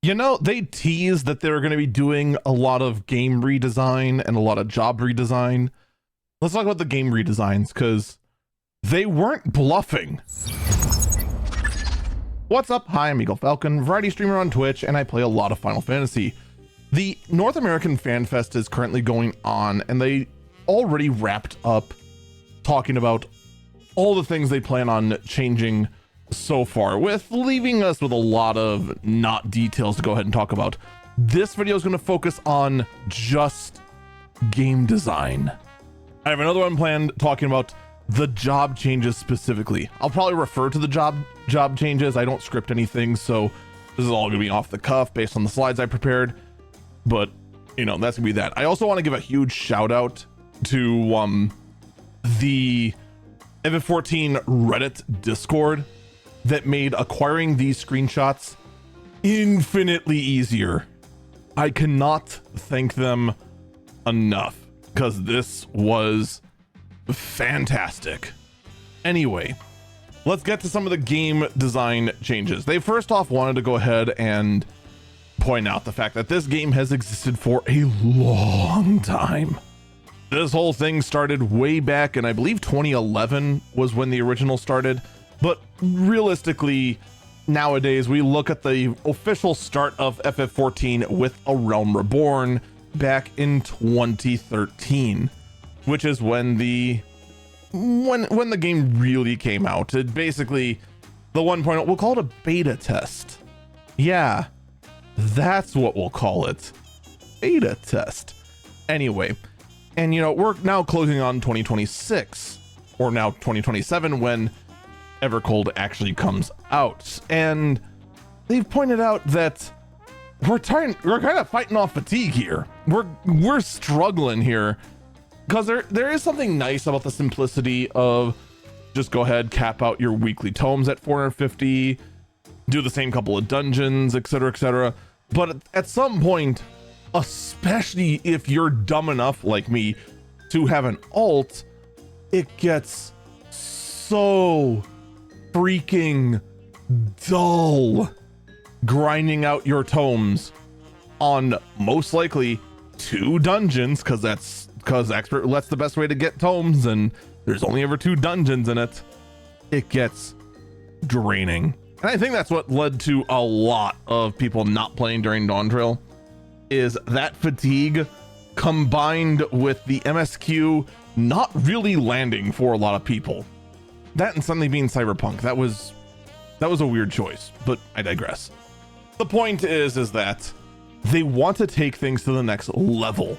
You know, they teased that they were going to be doing a lot of game redesign and a lot of job redesign. Let's talk about the game redesigns, because they weren't bluffing. What's up? Hi, I'm Eagle Falcon, variety streamer on Twitch, and I play a lot of Final Fantasy. The North American Fan Fest is currently going on, and they already wrapped up talking about all the things they plan on changing so far, with leaving us with a lot of not details to go ahead and talk about. This video is going to focus on just game design. I have another one planned talking about the job changes specifically. I'll probably refer to the job changes. I don't script anything, so this is all going to be off the cuff based on the slides I prepared. But, you know, that's going to be that. I also want to give a huge shout out to the FF14 Reddit Discord that made acquiring these screenshots infinitely easier. I cannot thank them enough, because this was fantastic. Anyway, let's get to some of the game design changes. They first off wanted to go ahead and point out the fact that this game has existed for a long time. This whole thing started way back in, I believe 2011 was when the original started. But realistically, nowadays, we look at the official start of FF14 with A Realm Reborn back in 2013, which is when the game really came out. It basically, the 1.0, we'll call it a beta test. Yeah, that's what we'll call it. Beta test. Anyway, and you know, we're now closing on 2026, or now 2027 when Evercold actually comes out, and they've pointed out that we're kind of fighting off fatigue here. We're struggling here, because there is something nice about the simplicity of just go ahead, cap out your weekly tomes at 450, do the same couple of dungeons, etc., etc. But at some point, especially if you're dumb enough like me to have an alt, it gets so freaking dull grinding out your tomes on most likely 2 dungeons, because expert roulette's the best way to get tomes, and there's only ever 2 dungeons in it. It gets draining, and I think that's what led to a lot of people not playing during Dawn Trail, is that fatigue combined with the MSQ not really landing for a lot of people. That and suddenly being Cyberpunk, that was a weird choice, but I digress. The point is that they want to take things to the next level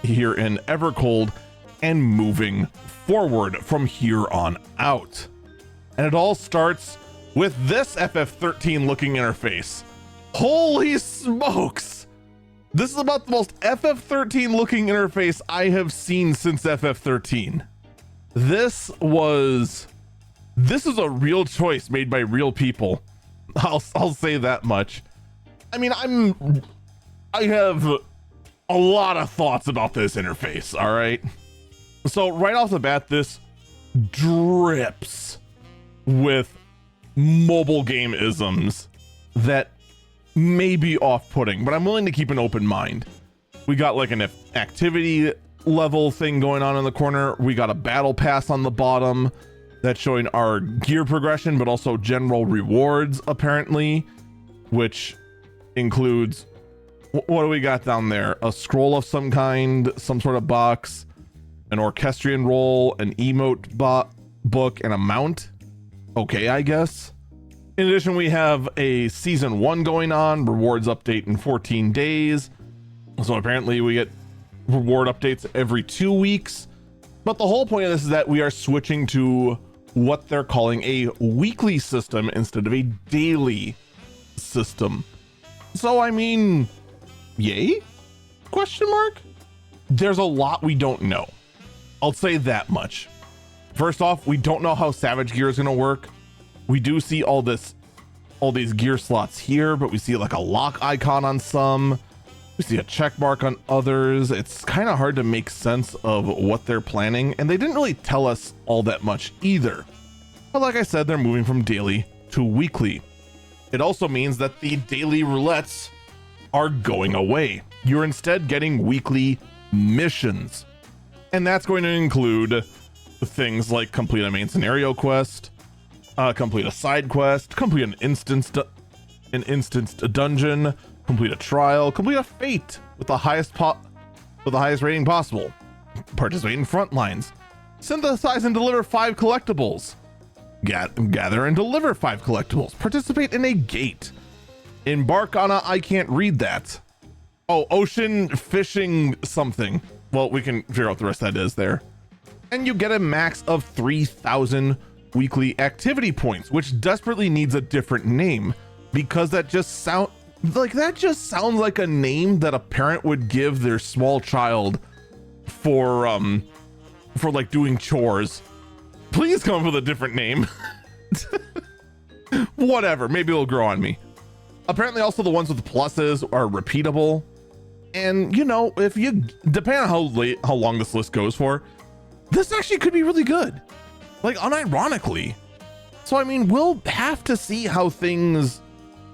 here in Evercold and moving forward from here on out. And it all starts with this FF13 looking interface. Holy smokes! This is about the most FF13 looking interface I have seen since FF13. This is a real choice made by real people. I'll say that much. I mean, I have a lot of thoughts about this interface, all right? So right off the bat, this drips with mobile game isms that may be off-putting, but I'm willing to keep an open mind. We got like an activity level thing going on in the corner. We got a battle pass on the bottom that's showing our gear progression, but also general rewards, apparently, which includes, what do we got down there? A scroll of some kind, some sort of box, an orchestrion roll, an emote book, and a mount. Okay, I guess. In addition, we have a season 1 going on, rewards update in 14 days. So apparently we get reward updates every 2 weeks. But the whole point of this is that we are switching to what they're calling a weekly system instead of a daily system. So, I mean, yay? Question mark? There's a lot we don't know. I'll say that much. First off, we don't know how Savage Gear is going to work. We do see all these gear slots here, but we see like a lock icon on some. We see a check mark on others. It's kind of hard to make sense of what they're planning, and they didn't really tell us all that much either. But like I said, they're moving from daily to weekly. It also means that the daily roulettes are going away. You're instead getting weekly missions. And that's going to include things like complete a main scenario quest, complete a side quest, complete an instanced dungeon, complete a trial, complete a fate with the highest rating possible, participate in front lines, synthesize and deliver 5 collectibles, gather and deliver 5 collectibles, participate in a gate, embark on a I can't read that. Oh, ocean fishing something. Well, we can figure out what the rest of that is there. And you get a max of 3,000 weekly activity points, which desperately needs a different name because that just sounds like a name that a parent would give their small child for like doing chores. Please come up with a different name. Whatever, maybe it'll grow on me. Apparently also the ones with pluses are repeatable. And you know, if you, depending on how long this list goes for, this actually could be really good. Like unironically. So I mean, we'll have to see how things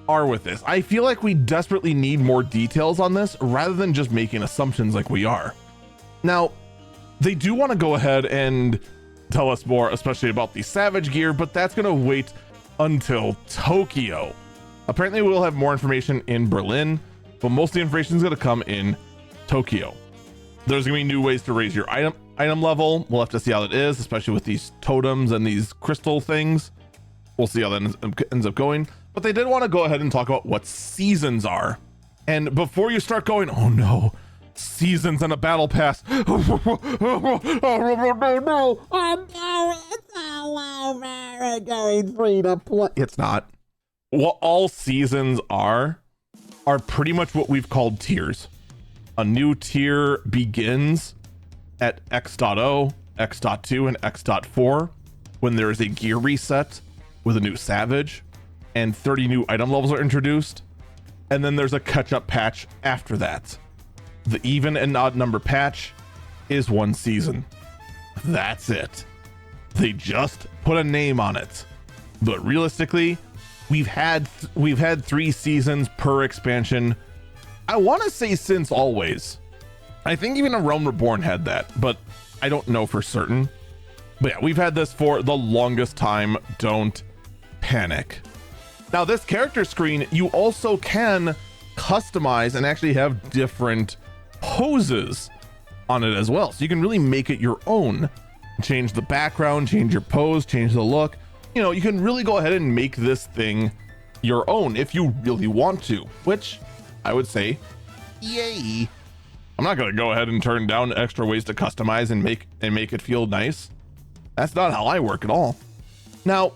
are with this. I feel like we desperately need more details on this rather than just making assumptions like we are. Now, they do want to go ahead and tell us more, especially about the Savage gear, but that's going to wait until Tokyo. Apparently we'll have more information in Berlin, but most of the information is going to come in Tokyo. There's going to be new ways to raise your item level. We'll have to see how that is, especially with these totems and these crystal things. We'll see how that ends up going. But they did want to go ahead and talk about what seasons are. And before you start going, oh no, seasons and a battle pass. Oh no, it's all over. Going free to play. It's not. What all seasons are pretty much what we've called tiers. A new tier begins at X.0, X.2, and X.4 when there is a gear reset with a new Savage and 30 new item levels are introduced. And then there's a catch-up patch after that. The even and odd number patch is 1 season. That's it. They just put a name on it. But realistically, we've had 3 seasons per expansion. I want to say since always. I think even A Realm Reborn had that, but I don't know for certain. But yeah, we've had this for the longest time. Don't panic. Now this character screen, you also can customize and actually have different poses on it as well. So you can really make it your own. Change the background, change your pose, change the look. You know, you can really go ahead and make this thing your own if you really want to, which I would say, yay. I'm not going to go ahead and turn down extra ways to customize and make it feel nice. That's not how I work at all. Now,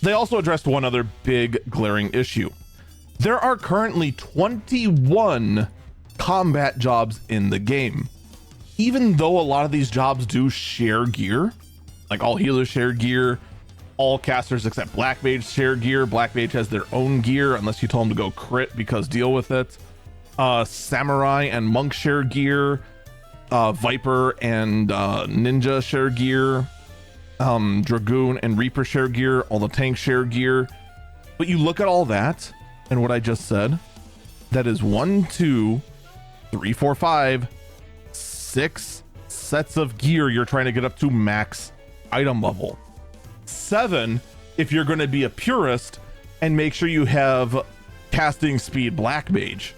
they also addressed one other big glaring issue. There are currently 21 combat jobs in the game. Even though a lot of these jobs do share gear, like all healers share gear, all casters except Black Mage share gear. Black Mage has their own gear unless you tell them to go crit because deal with it. Samurai and Monk share gear. Viper and Ninja share gear. Dragoon and Reaper share gear. All the tanks share gear. But you look at all that and what I just said, that is 1, 2, 3, 4, 5, 6 sets of gear you're trying to get up to max item level. 7 if you're going to be a purist and make sure you have casting speed Black Mage.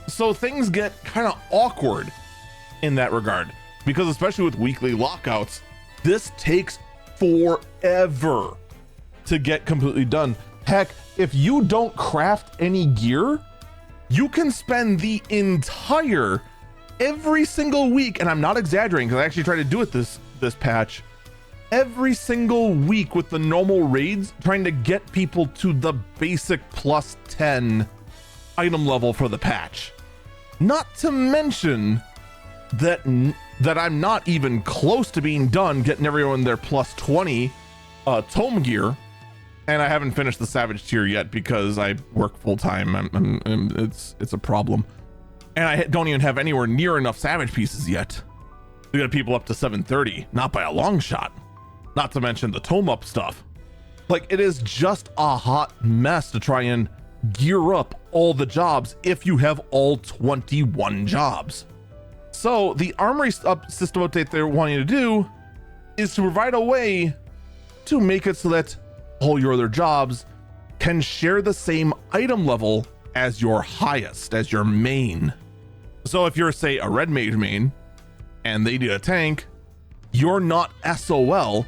So things get kind of awkward in that regard, because especially with weekly lockouts, this takes forever to get completely done. Heck, if you don't craft any gear, you can spend the entire every single week, and I'm not exaggerating because I actually tried to do it this patch, every single week with the normal raids, trying to get people to the basic plus 10 item level for the patch. Not to mention that I'm not even close to being done getting everyone their plus 20 tome gear, and I haven't finished the Savage tier yet because I work full time. It's a problem, and I don't even have anywhere near enough Savage pieces yet. We got people up to 730, not by a long shot. Not to mention the tome up stuff. Like, it is just a hot mess to try and gear up all the jobs if you have all 21 jobs. So the armory system update they're wanting to do is to provide a way to make it so that all your other jobs can share the same item level as your highest, as your main. So if you're, say, a red mage main and they need a tank, you're not SOL.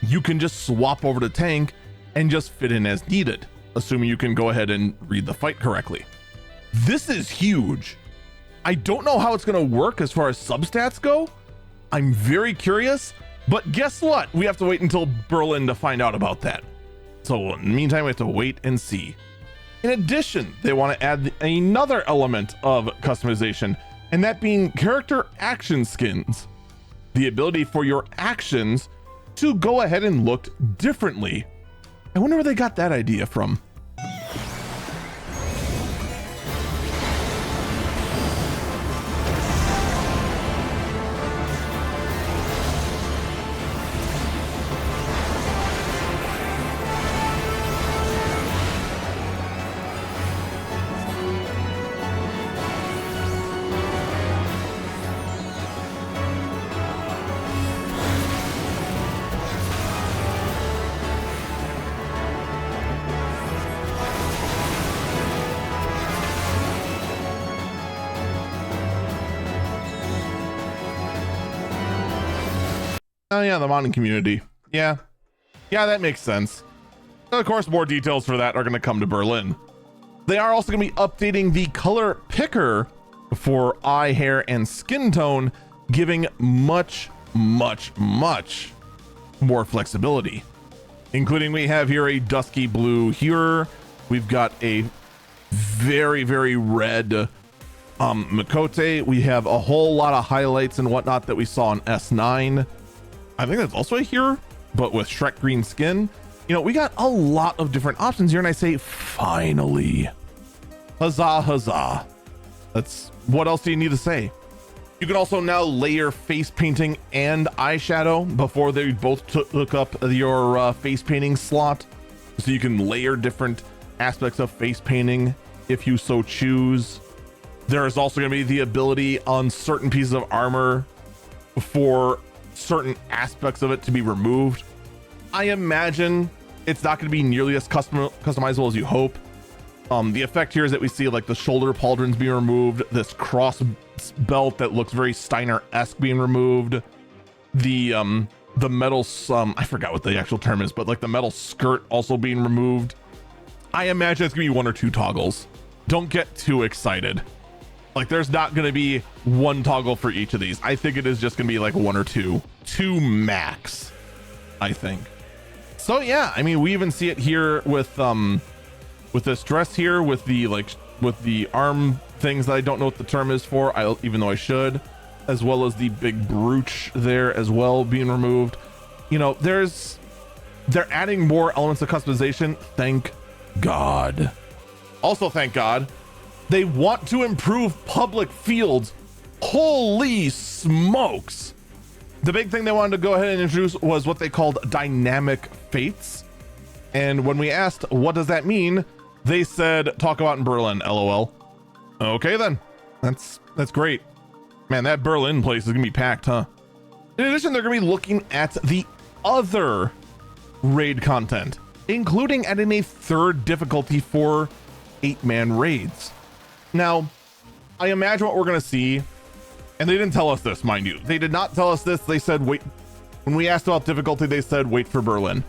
You can just swap over to tank and just fit in as needed, assuming you can go ahead and read the fight correctly. This is huge. I don't know how it's going to work as far as substats go. I'm very curious, but guess what? We have to wait until Berlin to find out about that. So in the meantime, we have to wait and see. In addition, they want to add another element of customization, and that being character action skins. The ability for your actions to go ahead and look differently. I wonder where they got that idea from. Oh yeah, the modding community. Yeah, that makes sense. Of course, more details for that are going to come to Berlin. They are also going to be updating the color picker for eye, hair, and skin tone, giving much more flexibility. Including, we have here a dusky blue here. We've got a very red Makote. We have a whole lot of highlights and whatnot that we saw in S9. I think that's also here, but with Shrek green skin. You know, we got a lot of different options here, and I say finally. Huzzah. That's, what else do you need to say? You can also now layer face painting and eyeshadow. Before they both took up your face painting slot, so you can layer different aspects of face painting if you so choose. There is also going to be the ability on certain pieces of armor for certain aspects of it to be removed. I imagine it's not going to be nearly as customizable as you hope. The effect here is that we see like the shoulder pauldrons being removed, this cross belt that looks very Steiner-esque being removed, the metal I forgot what the actual term is, but like the metal skirt also being removed. I imagine it's gonna be one or two toggles. Don't get too excited. Like, there's not going to be one toggle for each of these. I think it is just going to be like one or two max, I think. So yeah, I mean, we even see it here with this dress here with the arm things that I don't know what the term is for, even though I should, as well as the big brooch there as well being removed. You know, they're adding more elements of customization. Thank God. Also, thank God. They want to improve public fields. Holy smokes. The big thing they wanted to go ahead and introduce was what they called dynamic fates. And when we asked, what does that mean? They said, talk about in Berlin, LOL. Okay, then. That's great. Man, that Berlin place is gonna be packed, huh? In addition, they're gonna be looking at the other raid content, including adding a third difficulty for 8-man raids. Now, I imagine what we're going to see, and they didn't tell us this, mind you. They did not tell us this. They said, wait. When we asked about difficulty, they said, wait for Berlin.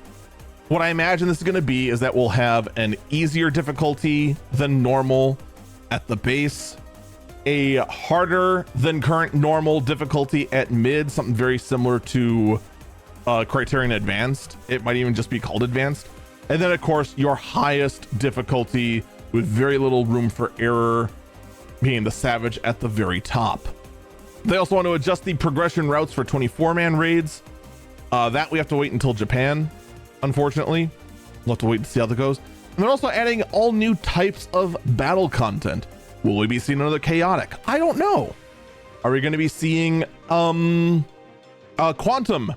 What I imagine this is going to be is that we'll have an easier difficulty than normal at the base, a harder than current normal difficulty at mid, something very similar to Criterion Advanced. It might even just be called Advanced. And then, of course, your highest difficulty with very little room for error, being the Savage at the very top. They also want to adjust the progression routes for 24-man raids. That we have to wait until Japan, unfortunately. We'll have to wait and see how that goes. And they're also adding all new types of battle content. Will we be seeing another chaotic? I don't know. Are we going to be seeing Quantum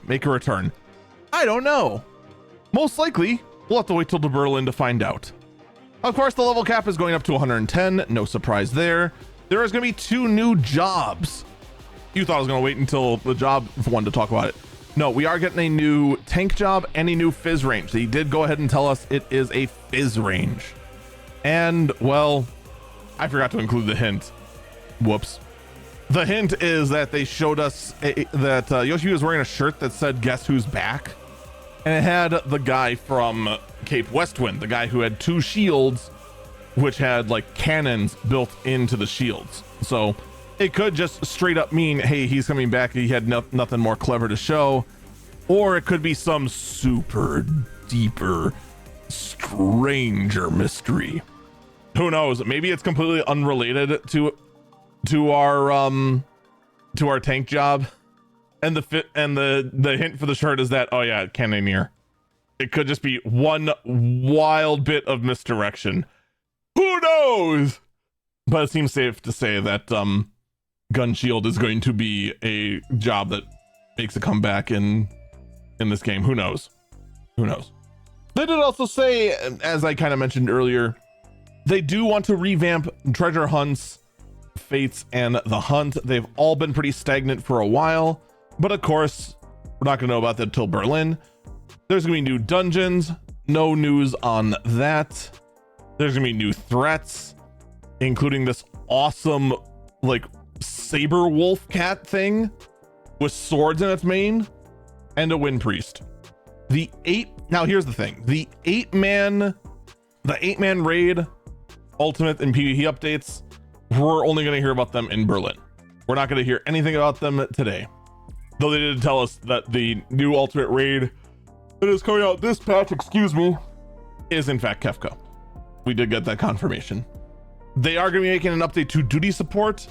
make a return? I don't know. Most likely, we'll have to wait till the Berlin to find out. Of course, the level cap is going up to 110. No surprise there. There is going to be 2 new jobs. You thought I was going to wait until the job one to talk about it. No, we are getting a new tank job and a new fizz range. They did go ahead and tell us it is a fizz range. And, well, I forgot to include the hint. Whoops. The hint is that they showed us that Yoshi was wearing a shirt that said, "Guess who's back?" And it had the guy from Cape Westwind, the guy who had 2 shields, which had like cannons built into the shields. So it could just straight up mean, hey, he's coming back. He had nothing more clever to show. Or it could be some super deeper, stranger mystery. Who knows? Maybe it's completely unrelated to our tank job. And the hint for the shirt is that, oh yeah, cannoneer. It could just be one wild bit of misdirection. Who knows? But it seems safe to say that gun shield is going to be a job that makes a comeback in this game. Who knows? Who knows? They did also say, as I kind of mentioned earlier, they do want to revamp treasure hunts, fates, and the hunt. They've all been pretty stagnant for a while. But of course, we're not going to know about that till Berlin. There's going to be new dungeons. No news on that. There's going to be new threats, including this awesome, like, saber wolf cat thing with swords in its mane and a wind priest. Now here's the thing. The 8-man raid, ultimate and PvE updates, we're only going to hear about them in Berlin. We're not going to hear anything about them today. Though they did tell us that the new ultimate raid that is coming out this patch, is in fact Kefka. We did get that confirmation. They are going to be making an update to duty support,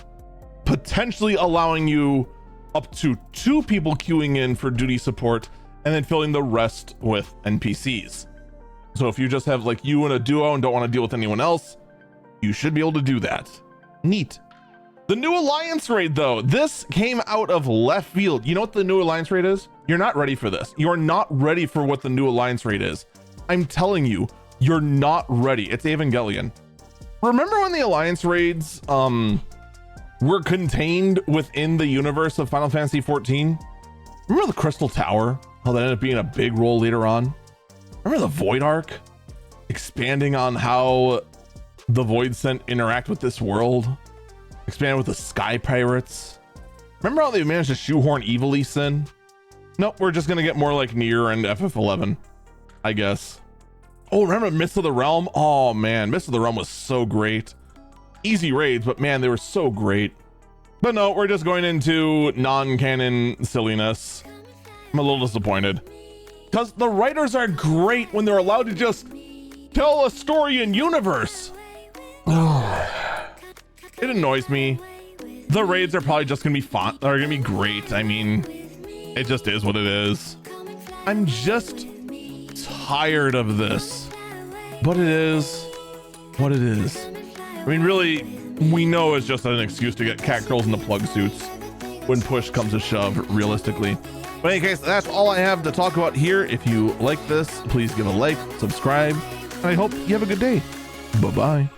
potentially allowing you up to 2 people queuing in for duty support and then filling the rest with NPCs. So if you just have like you and a duo and don't want to deal with anyone else, you should be able to do that. Neat. The new Alliance raid, though, this came out of left field. You know what the new Alliance raid is? You're not ready for this. You're not ready for what the new Alliance raid is. I'm telling you, you're not ready. It's Evangelion. Remember when the Alliance raids were contained within the universe of Final Fantasy XIV? Remember the Crystal Tower? How that ended up being a big role later on? Remember the Void Arc? Expanding on how the Void Scent interact with this world? Expand with the Sky Pirates. Remember how they managed to shoehorn Evil East in? Nope, we're just gonna get more like Nier and FF11, I guess. Oh, remember Mists of the Realm? Oh man, Mists of the Realm was so great. Easy raids, but man, they were so great. But no, we're just going into non-canon silliness. I'm a little disappointed. Because the writers are great when they're allowed to just tell a story in universe. It annoys me. The raids are probably just gonna be fun. They're gonna be great. I mean, it just is what it is. I'm just tired of this, but it is what it is. I mean, really, we know it's just an excuse to get cat girls in the plug suits when push comes to shove, realistically. But in any case, that's all I have to talk about here. If you like this, please give a like, subscribe, and I hope you have a good day. Bye-bye.